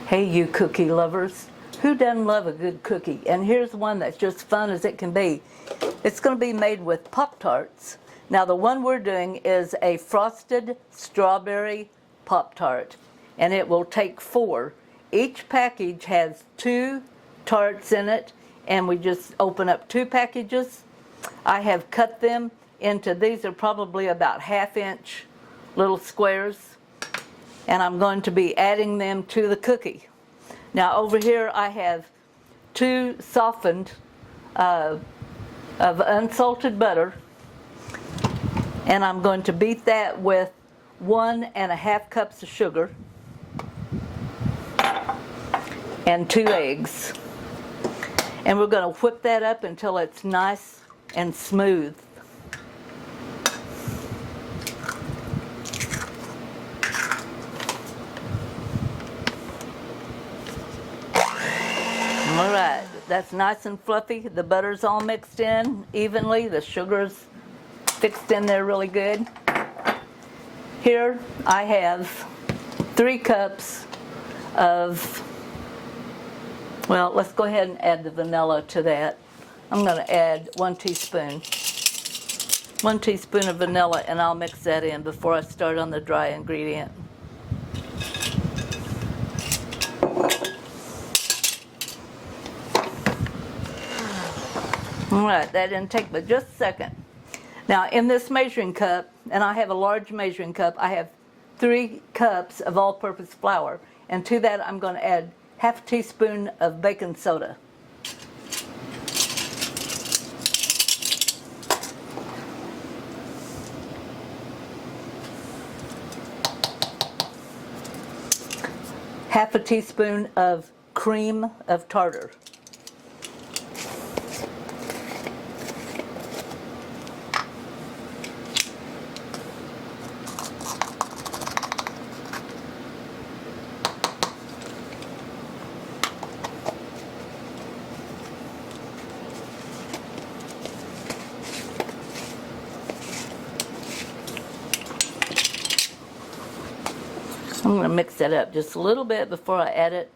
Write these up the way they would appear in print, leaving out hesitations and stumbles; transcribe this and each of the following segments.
Hey, you cookie lovers. Who doesn't love a good cookie? And here's one that's just fun as it can be. It's going to be made with Pop-Tarts. Now, the one we're doing is a frosted strawberry Pop-Tart, and it will take 4. Each package has 2 tarts in it, and we just open up 2 packages. I have cut them into, these are probably about 1/2-inch little squares, and I'm going to be adding them to the cookie. Now over here I have 2 softened of unsalted butter, and I'm going to beat that with 1½ cups of sugar and 2 eggs. And we're going to whip that up until it's nice and smooth. All right, that's nice and fluffy. The butter's all mixed in evenly. The sugar's fixed in there really good. Here I have 3 cups of, well, let's go ahead and add the vanilla to that. I'm going to add 1 teaspoon. 1 teaspoon of vanilla, and I'll mix that in before I start on the dry ingredient. All right, that didn't take but just a second. Now in this measuring cup, and I have a large measuring cup, I have 3 cups of all-purpose flour, and to that I'm going to add 1/2 teaspoon of baking soda. Half a teaspoon of cream of tartar. I'm going to mix that up just a little bit before I add it.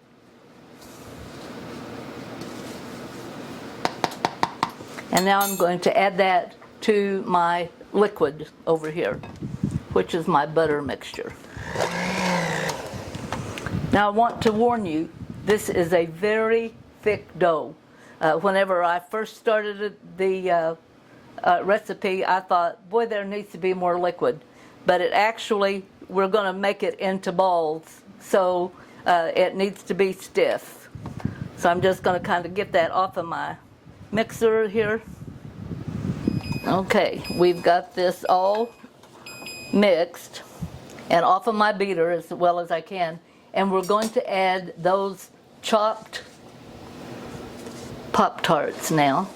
And now I'm going to add that to my liquid over here, which is my butter mixture. Now I want to warn you, this is a very thick dough. Whenever I first started the recipe, I thought, boy, there needs to be more liquid. But it actually, we're going to make it into balls, so it needs to be stiff. So I'm just going to kind of get that off of my mixer here. Okay, we've got this all mixed and off of my beater as well as I can, and we're going to add those chopped Pop-Tarts now.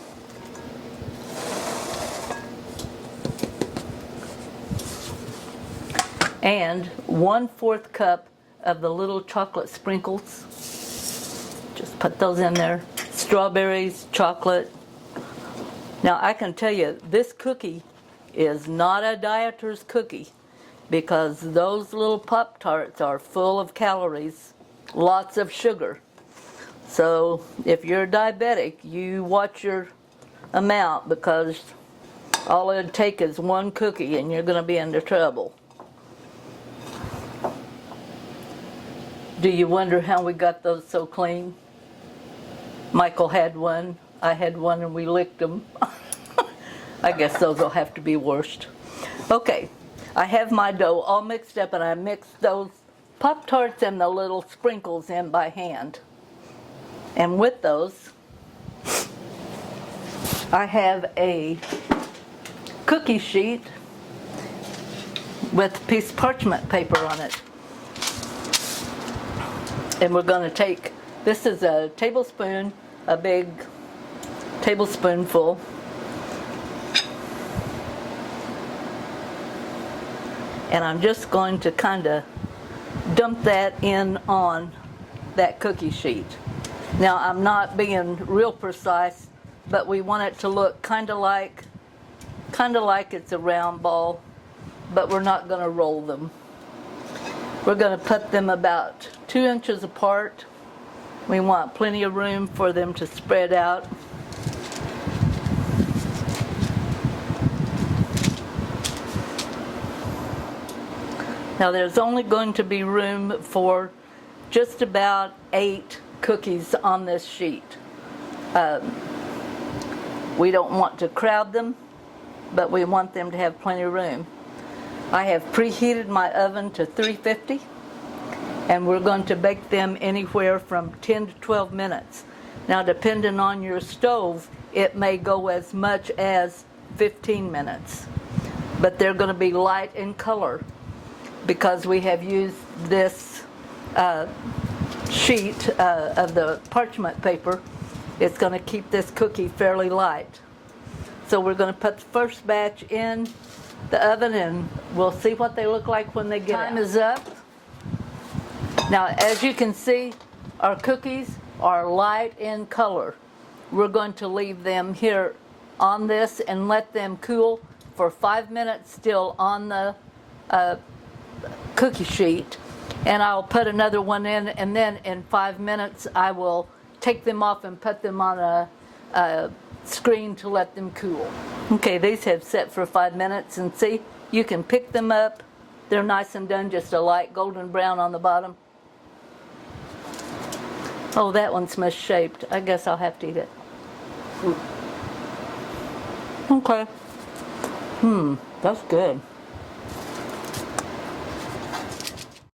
And 1/4 cup of the little chocolate sprinkles. Just put those in there. Strawberries, chocolate. Now I can tell you, this cookie is not a dieter's cookie, because those little Pop-Tarts are full of calories, lots of sugar. So if you're diabetic, you watch your amount, because all it'd take is 1 cookie and you're going to be into trouble. Do you wonder how we got those so clean? Michael had one, I had one, and we licked them. I guess those will have to be washed. Okay, I have my dough all mixed up, and I mixed those Pop-Tarts and the little sprinkles in by hand. And with those, I have a cookie sheet with a piece of parchment paper on it. And we're going to take, this is a tablespoon, a big tablespoonful. And I'm just going to kind of dump that in on that cookie sheet. Now I'm not being real precise, but we want it to look kind of like it's a round ball, but we're not going to roll them. We're going to put them about 2 inches apart. We want plenty of room for them to spread out. Now there's only going to be room for just about 8 cookies on this sheet. We don't want to crowd them, but we want them to have plenty of room. I have preheated my oven to 350, and we're going to bake them anywhere from 10 to 12 minutes. Now, depending on your stove, it may go as much as 15 minutes, but they're going to be light in color because we have used this sheet of the parchment paper. It's going to keep this cookie fairly light. So we're going to put the first batch in the oven, and we'll see what they look like when they get out. Time is up. Now, as you can see, our cookies are light in color. We're going to leave them here on this and let them cool for 5 minutes still on the cookie sheet. And I'll put another one in, and then in 5 minutes I will take them off and put them on a screen to let them cool. Okay, these have set for 5 minutes, and see, you can pick them up. They're nice and done, just a light golden brown on the bottom. Oh, that one's misshaped. I guess I'll have to eat it. Okay. That's good.